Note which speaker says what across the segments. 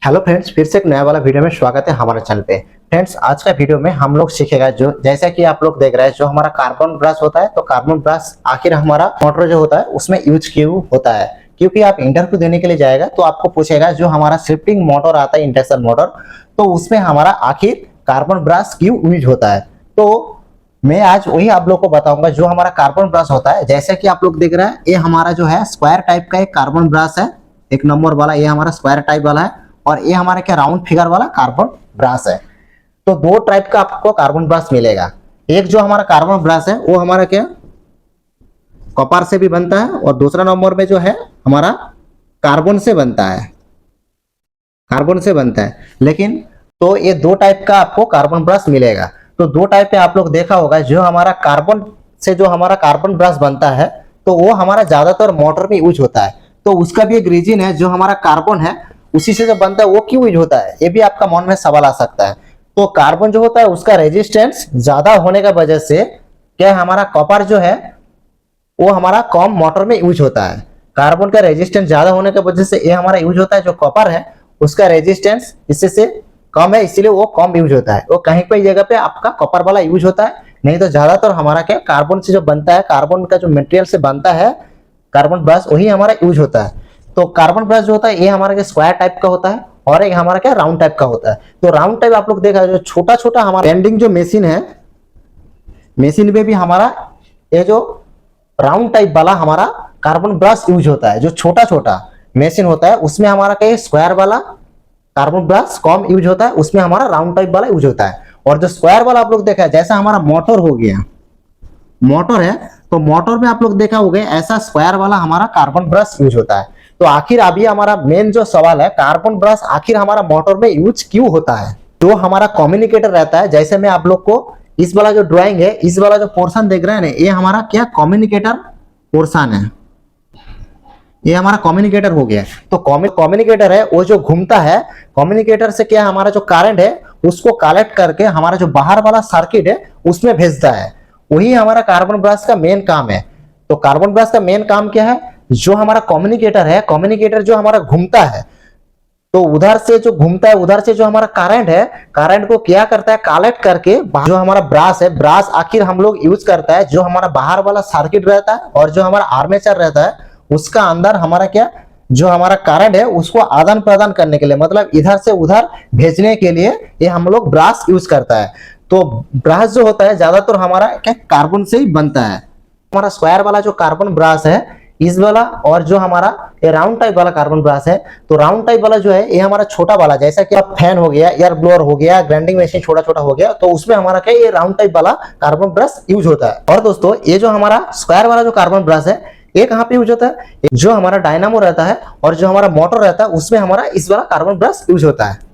Speaker 1: Hello friends, फिर से एक नया वाला वीडियो में स्वागत है हमारे चैनल पे। फ्रेंड्स, आज का वीडियो में हम लोग सीखेगा जो जैसा कि आप लोग देख रहे हैं जो हमारा कार्बन ब्रश होता है। तो कार्बन ब्रश आखिर हमारा मोटर जो होता है उसमें यूज क्यों होता है, क्योंकि आप इंटरव्यू देने के लिए जाएगा तो आपको पूछेगा जो हमारा शिफ्टिंग मोटर आता है इंडक्शन मोटर, तो उसमें हमारा आखिर कार्बन ब्रश क्यों यूज होता है। तो मैं आज वही आप लोग को बताऊंगा जो हमारा कार्बन ब्रश होता है। जैसे कि आप लोग देख रहे हैं ये हमारा जो है स्क्वायर टाइप का एक कार्बन ब्रश है, एक नंबर वाला ये हमारा स्क्वायर टाइप वाला है, और ये हमारा क्या राउंड फिगर वाला कार्बन ब्रश है। तो दो टाइप का आपको कार्बन ब्रश मिलेगा। एक जो हमारा कार्बन ब्रश है वो हमारा क्या कॉपर से भी बनता है, और दूसरा नंबर में जो है हमारा कार्बन से बनता है, कार्बन से बनता है। लेकिन तो ये दो टाइप का आपको कार्बन ब्रश मिलेगा। तो दो टाइप पे आप लोग देखा होगा जो हमारा कार्बन से जो हमारा कार्बन ब्रश बनता है तो वो हमारा ज्यादातर मोटर में यूज होता है। तो उसका भी एक रीजन है, जो हमारा कार्बन है उसी से जो बनता है वो क्यों यूज होता है, ये भी आपका मन में सवाल आ सकता है। तो कार्बन जो होता है उसका रेजिस्टेंस ज्यादा होने का वजह से क्या हमारा कॉपर जो है वो हमारा कम मोटर में यूज होता है। कार्बन का रेजिस्टेंस ज्यादा होने की वजह से ये हमारा यूज होता है। जो कॉपर है उसका रेजिस्टेंस इससे से कम है, इसीलिए वो कम यूज होता है। वो कहीं कहीं जगह पे आपका कॉपर वाला यूज होता है, नहीं तो ज्यादातर हमारा क्या कार्बन से जो बनता है, कार्बन का जो मटेरियल से बनता है कार्बन ब्रश, वही हमारा यूज होता है। तो कार्बन ब्रश जो होता है ये हमारा स्क्वायर टाइप का होता है और एक हमारा क्या राउंड टाइप का होता है। तो राउंड टाइप आप लोग देखा जो छोटा छोटा हमारा बेंडिंग जो मशीन है, मशीन में भी हमारा ये जो राउंड टाइप वाला हमारा कार्बन ब्रश यूज होता है। जो छोटा छोटा मशीन होता है उसमें हमारा क्या स्क्वायर वाला कार्बन ब्रश कम यूज होता है, उसमें हमारा राउंड टाइप वाला यूज होता है। और जो स्क्वायर वाला आप लोग देखा है, जैसा हमारा मोटर हो गया, मोटर है तो मोटर में आप लोग देखा होगा ऐसा स्क्वायर वाला हमारा कार्बन ब्रश यूज होता है। तो आखिर अभी हमारा मेन जो सवाल है कार्बन ब्रश आखिर हमारा मोटर में यूज क्यों होता है। जो हमारा कम्युनिकेटर रहता है, जैसे मैं आप लोग को इस वाला जो ड्राइंग है, इस वाला जो पोर्शन देख रहे हैं ना, ये हमारा क्या कम्युनिकेटर पोर्शन है, ये हमारा कम्युनिकेटर हो गया। तो कम्युनिकेटर है वो जो घूमता है, कम्युनिकेटर से क्या हमारा जो करंट है उसको कलेक्ट करके हमारा जो बाहर वाला सर्किट है उसमें भेजता है। वही हमारा कार्बन ब्रश का मेन काम है। तो कार्बन ब्रश का मेन काम क्या है, जो हमारा कम्युनिकेटर है, कम्युनिकेटर जो हमारा घूमता है, तो उधर से जो घूमता है उधर से जो हमारा करंट है, करंट को क्या करता है कलेक्ट करके जो हमारा ब्रश है, ब्रश आखिर हम लोग यूज करता है जो हमारा बाहर वाला सर्किट रहता है और जो हमारा आर्मेचर रहता है उसका अंदर हमारा क्या जो हमारा करंट है उसको आदान प्रदान करने के लिए, मतलब इधर से उधर भेजने के लिए ये हम लोग ब्रश यूज करता है। तो ब्रश जो होता है ज्यादातर हमारा क्या कार्बन से ही बनता है। हमारा स्क्वायर वाला जो कार्बन ब्रश है इस वाला, और जो हमारा ये राउंड टाइप वाला कार्बन ब्रश है, तो राउंड टाइप वाला जो है ये हमारा छोटा वाला, जैसा कि आप फैन हो गया, एयर ब्लोअर हो गया, ग्राइंडिंग मशीन छोटा छोटा हो गया, तो उसमें हमारा क्या ये राउंड टाइप वाला कार्बन ब्रश यूज होता है। और दोस्तों ये जो हमारा स्क्वायर वाला जो कार्बन ब्रश है ये कहाँ पे यूज होता है, जो हमारा डायनामो रहता है और जो हमारा मोटर रहता है उसमें हमारा इस वाला कार्बन ब्रश यूज होता है।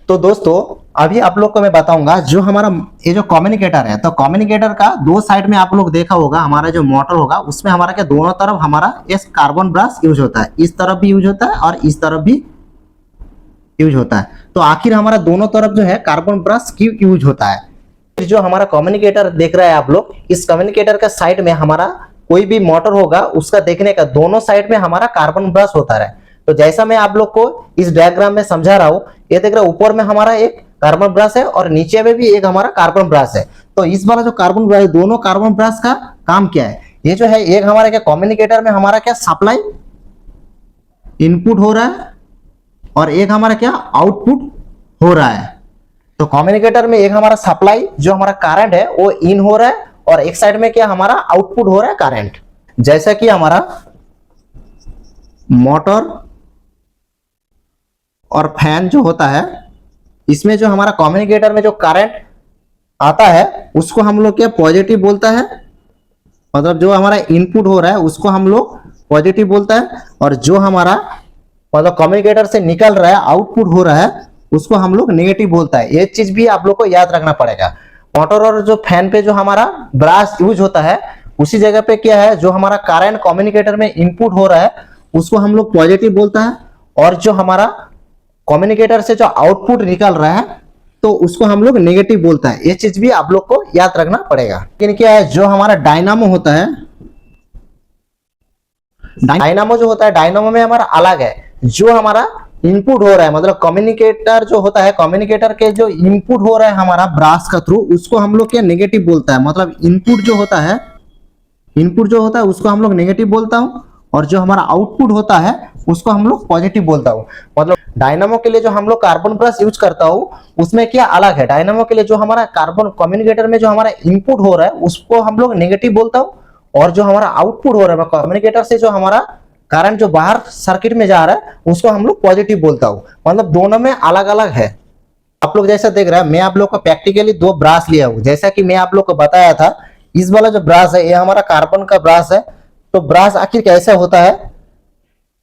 Speaker 1: तो दोस्तों अभी आप लोग को मैं बताऊंगा जो हमारा ये जो कम्युनिकेटर है, तो कम्युनिकेटर का दो साइड में आप लोग देखा होगा हमारा जो मोटर होगा उसमें हमारा क्या दोनों तरफ हमारा इस कार्बन ब्रश यूज होता है, इस तरफ भी यूज होता है और इस तरफ भी यूज होता है। तो आखिर हमारा दोनों तरफ जो है कार्बन ब्रश क्यों यूज होता है। जो हमारा कम्युनिकेटर देख रहे हैं आप लोग, इस कम्युनिकेटर का साइड में हमारा कोई भी मोटर होगा उसका देखने का दोनों साइड में हमारा कार्बन ब्रश होता है। तो जैसा मैं आप लोग को इस डायग्राम में समझा रहा हूं, ये देख रहे हैं ऊपर में हमारा एक कार्बन ब्रश है और नीचे में भी एक हमारा कार्बन ब्रश है। तो इस वाला जो कार्बन ब्रश, दोनों कार्बन ब्रश का काम क्या है, ये जो है एक हमारा क्या कम्युनिकेटर में हमारा क्या सप्लाई इनपुट हो रहा है और एक हमारा क्या आउटपुट हो रहा है। तो कम्युनिकेटर में एक हमारा सप्लाई जो हमारा करंट है वो इन हो रहा है और एक साइड में क्या हमारा आउटपुट हो रहा है करंट। जैसा कि हमारा मोटर और फैन जो होता है इसमें जो हमारा कम्युनिकेटर में जो करंट आता है उसको हम लोग क्या पॉजिटिव बोलता है, मतलब जो हमारा इनपुट हो रहा है उसको हम लोग पॉजिटिव बोलता है, और जो हमारा मतलब कम्युनिकेटर से निकल रहा है आउटपुट हो रहा है उसको हम लोग नेगेटिव बोलता है। ये चीज भी आप लोग को याद रखना पड़ेगा। मोटर और जो फैन पे जो हमारा ब्रश यूज होता है उसी जगह पे क्या है जो हमारा करंट कम्युनिकेटर में इनपुट हो रहा है उसको हम लोग पॉजिटिव बोलता है, और जो हमारा कम्युनिकेटर से जो आउटपुट निकल रहा है तो उसको हम लोग नेगेटिव बोलता है। ये चीज भी आप लोग को याद रखना पड़ेगा। लेकिन क्या है जो हमारा डायनामो होता है, डायनामो जो होता है डायनामो में हमारा अलग है। जो हमारा इनपुट हो रहा है, मतलब कम्युनिकेटर जो होता है, कम्युनिकेटर के जो इनपुट हो रहा है हमारा ब्रास का थ्रू, उसको हम लोग क्या नेगेटिव बोलता है। मतलब इनपुट जो होता है, इनपुट जो होता है उसको हम लोग नेगेटिव बोलता हूँ, और जो हमारा आउटपुट होता है उसको हम लोग पॉजिटिव बोलता हूँ। मतलब डायनामो के लिए जो हम लोग कार्बन ब्रश यूज करता हूँ उसमें क्या अलग है, डायनामो के लिए जो हमारा कार्बन कम्युनिकेटर में जो हमारा इनपुट हो रहा है उसको हम लोग नेगेटिव बोलता हूँ, और जो हमारा आउटपुट हो रहा है कम्युनिकेटर से जो हमारा करंट जो बाहर सर्किट में जा रहा है उसको हम लोग पॉजिटिव बोलता हूँ। मतलब दोनों में अलग अलग है। आप लोग जैसा देख रहे हैं, मैं आप लोग को प्रैक्टिकली दो ब्रास लिया हूँ, जैसा कि मैं आप लोग को बताया था। इस वाला जो ब्रास है ये हमारा कार्बन का ब्रास है। तो ब्रास आखिर कैसे होता है,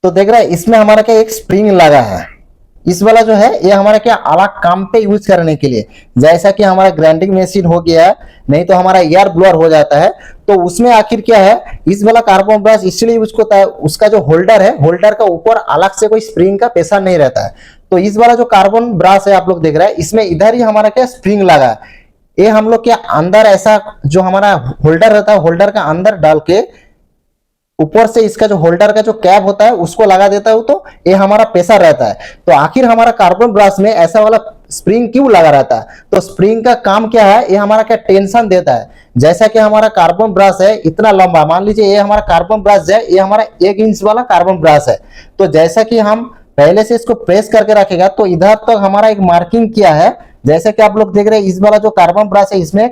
Speaker 1: तो देख रहा है इसमें हमारा क्या एक स्प्रिंग लगा है। इस वाला जो है ये हमारा क्या अलग काम पे यूज करने के लिए, जैसा कि हमारा ग्राइंडिंग मशीन हो गया, नहीं तो हमारा एयर ब्लोअर हो जाता है, तो उसमें आखिर क्या है, इस वाला कार्बन ब्रश इसलिए यूज होता है, उसका जो होल्डर है, होल्डर का ऊपर अलग से कोई स्प्रिंग का प्रेशर नहीं रहता है। तो इस वाला जो कार्बन ब्रश है आप लोग देख रहे हैं, इसमें इधर ही हमारा क्या स्प्रिंग लगा है। ये हम लोग क्या अंदर ऐसा जो हमारा होल्डर रहता है, होल्डर का अंदर डाल के ऊपर से इसका जो होल्डर का जो कैप होता है उसको लगा देता हूं, तो ये हमारा प्रेशर रहता है। तो आखिर हमारा कार्बन ब्रश में ऐसा वाला स्प्रिंग क्यों लगा रहता है, तो स्प्रिंग का काम क्या है, ये हमारा क्या टेंशन देता है। जैसा कि हमारा कार्बन ब्रश है इतना लंबा, मान लीजिए ये हमारा कार्बन ब्रश है, ये हमारा 1 इंच वाला कार्बन ब्रश है। तो जैसा कि हम पहले से इसको प्रेस करके रखेगा तो इधर तक हमारा एक मार्किंग किया है। जैसे कि आप लोग देख रहे हैं इस वाला जो कार्बन ब्रश है इसमें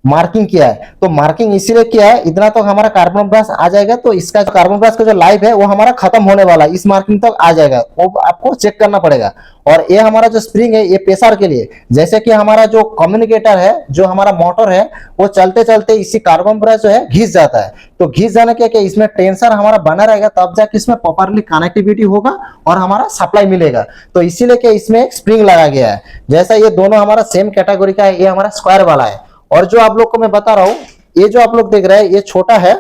Speaker 1: मार्किंग किया है। तो मार्किंग इसीलिए किया है, इतना तो हमारा कार्बन ब्रश आ जाएगा, तो इसका जो कार्बन ब्रश का जो लाइफ है वो हमारा खत्म होने वाला है, इस मार्किंग तक आ जाएगा, वो आपको चेक करना पड़ेगा। और ये हमारा जो स्प्रिंग है ये प्रेशर के लिए, जैसे कि हमारा जो कम्युनिकेटर है, जो हमारा मोटर है, वो चलते चलते इसी कार्बन ब्रश जो है घिस जाता है। तो घिस जाने के इसमें टेंशन हमारा बना रहेगा, तब जाके इसमें प्रॉपरली कनेक्टिविटी होगा और हमारा सप्लाई मिलेगा। तो इसीलिए कि इसमें एक स्प्रिंग लगा गया है। जैसा ये दोनों हमारा सेम कैटेगरी का है, ये हमारा स्क्वायर वाला है। और जो आप लोग को मैं बता रहा हूं, ये जो आप लोग देख रहे हैं ये छोटा है,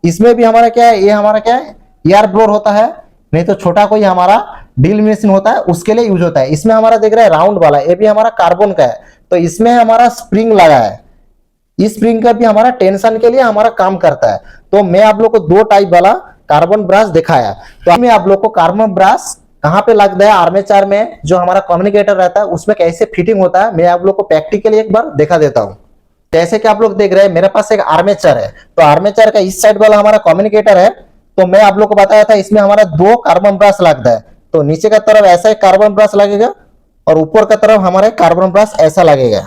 Speaker 1: इसमें भी हमारा क्या है, ये हमारा क्या है एयर ब्लोअर होता है, नहीं तो छोटा कोई हमारा ड्रिल मशीन होता है उसके लिए यूज होता है। इसमें हमारा देख रहे हैं राउंड वाला, ये भी हमारा कार्बन का है, तो इसमें हमारा स्प्रिंग लगा है। इस स्प्रिंग का भी हमारा टेंशन के लिए हमारा काम करता है। तो मैं आप लोग को 2 टाइप वाला कार्बन ब्रश दिखाया। तो मैं आप लोग को कार्बन ब्रश कहां पे लगता है, आर्मेचर में जो हमारा कम्युनिकेटर रहता है उसमें कैसे फिटिंग होता है, मैं आप लोग को प्रैक्टिकली एक बार दिखा देता हूं। जैसे कि आप लोग देख रहे हैं मेरे पास एक आर्मेचर है, तो आर्मेचर का इस साइड वाला हमारा कम्युनिकेटर है। तो मैं आप लोग को बताया था इसमें हमारा 2 कार्बन ब्रश लगता है। तो नीचे का तरफ ऐसा एक कार्बन ब्रश लगेगा और ऊपर का तरफ हमारे कार्बन ब्रश ऐसा लगेगा,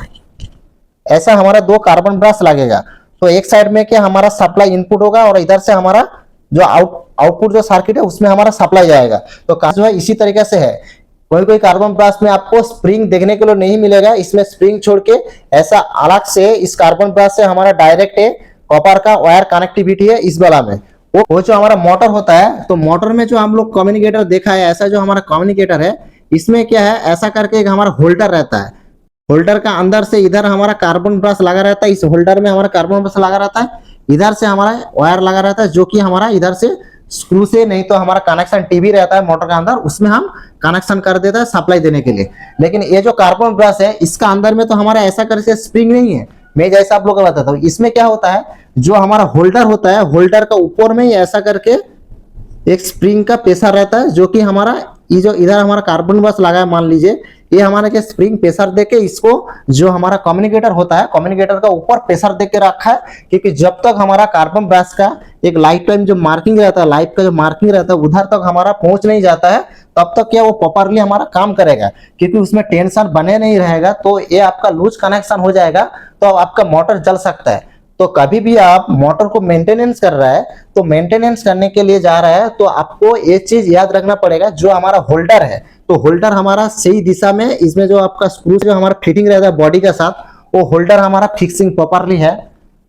Speaker 1: ऐसा हमारा 2 कार्बन ब्रश लगेगा। तो एक साइड में क्या हमारा सप्लाई इनपुट होगा और इधर से हमारा जो आउटपुट जो सर्किट है उसमें हमारा सप्लाई जाएगा। तो जो है इसी तरीके से है। कोई कोई कार्बन ब्रश में आपको स्प्रिंग देखने के लिए नहीं मिलेगा, इसमें स्प्रिंग छोड़ के ऐसा अलग से इस कार्बन ब्रश से हमारा डायरेक्ट कॉपर का वायर कनेक्टिविटी है इस वाला में। वो जो हमारा मोटर होता है, तो मोटर में जो हम लोग कम्युनिकेटर देखा है, ऐसा जो हमारा कम्युनिकेटर है इसमें क्या है, ऐसा करके एक हमारा होल्डर रहता है। होल्डर का अंदर से इधर हमारा कार्बन ब्रश लगा रहता है, इस होल्डर में हमारा कार्बन ब्रश लगा रहता है, इधर से हमारा वायर लगा रहता है जो कि हमारा इधर से स्क्रू से, नहीं तो हमारा कनेक्शन टीवी रहता है मोटर के अंदर, उसमें हम कनेक्शन कर देता है सप्लाई देने के लिए। लेकिन ये जो कार्बन ब्रश है इसका अंदर में तो हमारा ऐसा करके स्प्रिंग नहीं है। मैं जैसा आप लोगों को बताता हूँ, इसमें क्या होता है, जो हमारा होल्डर होता है, होल्डर का ऊपर में ही ऐसा करके एक स्प्रिंग का प्रेशर रहता है, जो कि हमारा ये जो इधर हमारा कार्बन ब्रश लगा है, मान लीजिए ये हमारा के स्प्रिंग प्रेशर देके इसको जो हमारा कम्युनिकेटर होता है, कम्युनिकेटर का ऊपर प्रेशर देके रखा है, क्योंकि जब तक हमारा कार्बन ब्रश का एक लाइफ टाइम जो मार्किंग रहता है, लाइफ का जो मार्किंग रहता है उधर तक हमारा पहुंच नहीं जाता है, तब तक क्या वो प्रॉपरली हमारा काम करेगा, क्योंकि उसमें टेंशन बने नहीं रहेगा। तो ये आपका लूज कनेक्शन हो जाएगा तो आपका मोटर जल सकता है। तो कभी भी आप मोटर को मेंटेनेंस कर रहा है, तो मेंटेनेंस करने के लिए जा रहा है, तो आपको ये चीज याद रखना पड़ेगा, जो हमारा होल्डर है, तो होल्डर हमारा सही दिशा में, इसमें जो आपका स्क्रू जो हमारा फिटिंग रहता है बॉडी के साथ, वो होल्डर हमारा फिक्सिंग प्रॉपरली है।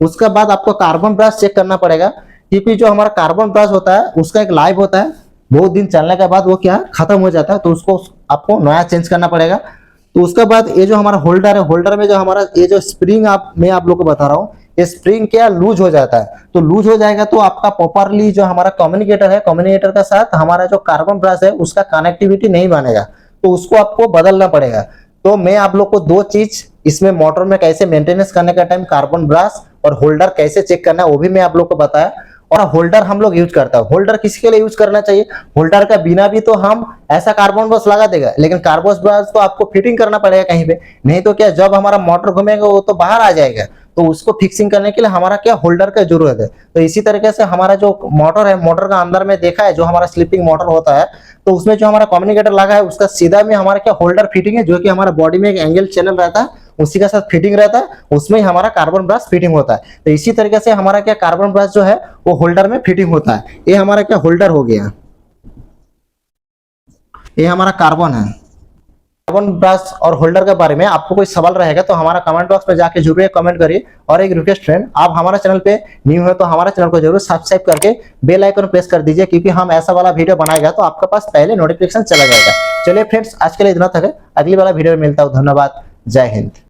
Speaker 1: उसके बाद आपको कार्बन ब्रश चेक करना पड़ेगा, क्योंकि जो हमारा कार्बन ब्रश होता है उसका एक लाइफ होता है, बहुत दिन चलने के बाद वो क्या खत्म हो जाता है, तो उसको आपको नया चेंज करना पड़ेगा। तो उसके बाद ये जो हमारा होल्डर है, होल्डर में जो हमारा ये जो स्प्रिंग मैं आप लोग को बता रहा हूँ, ये स्प्रिंग क्या लूज हो जाता है। तो लूज हो जाएगा तो आपका प्रॉपरली जो हमारा कम्युनिकेटर है, कम्युनिकेटर के साथ हमारा जो कार्बन ब्रश है उसका कनेक्टिविटी नहीं बनेगा, तो उसको आपको बदलना पड़ेगा। तो मैं आप लोग को 2 चीज इसमें मोटर में कैसे मेंटेनेंस करने का टाइम कार्बन ब्रश और होल्डर कैसे चेक करना है वो भी मैं आप लोग को बताया। और होल्डर हम लोग यूज करता है। होल्डर किसी के लिए यूज करना चाहिए? होल्डर का बिना भी तो हम ऐसा कार्बन ब्रश लगा देगा, लेकिन कार्बन ब्रश तो आपको फिटिंग करना पड़ेगा कहीं पे, नहीं तो क्या जब हमारा मोटर घूमेगा वो तो बाहर आ जाएगा। तो उसको फिक्सिंग करने के लिए हमारा क्या होल्डर का जरूरत है। तो इसी तरीके से हमारा जो मोटर है, मोटर का अंदर में देखा है जो हमारा स्लीपिंग मोटर होता है, तो उसमें जो हमारा कम्युनिकेटर लगा है उसका सीधा में हमारा क्या होल्डर फिटिंग है, जो कि हमारा बॉडी में एक एंगल चैनल रहता है उसी के साथ फिटिंग रहता है, उसमें ही हमारा कार्बन ब्रश फिटिंग होता है। तो इसी तरीके से हमारा क्या कार्बन ब्रश जो है वो होल्डर में फिटिंग होता है। ये हमारा क्या होल्डर हो गया, ये हमारा कार्बन है। कार्बन ब्रश और होल्डर के बारे में आपको कोई सवाल रहेगा तो हमारा कमेंट बॉक्स में जाके जरूर कमेंट करिए। और एक रिक्वेस्ट फ्रेंड, आप हमारे चैनल पे न्यू है तो हमारे चैनल को जरूर सब्सक्राइब करके बेल आइकन प्रेस कर दीजिए, क्योंकि हम ऐसा वाला वीडियो बनाएगा तो आपके पास पहले नोटिफिकेशन चला जाएगा। चलिए फ्रेंड्स, आज के लिए इतना तक है, अगली वाला वीडियो में मिलता हूँ। धन्यवाद, जय हिंद।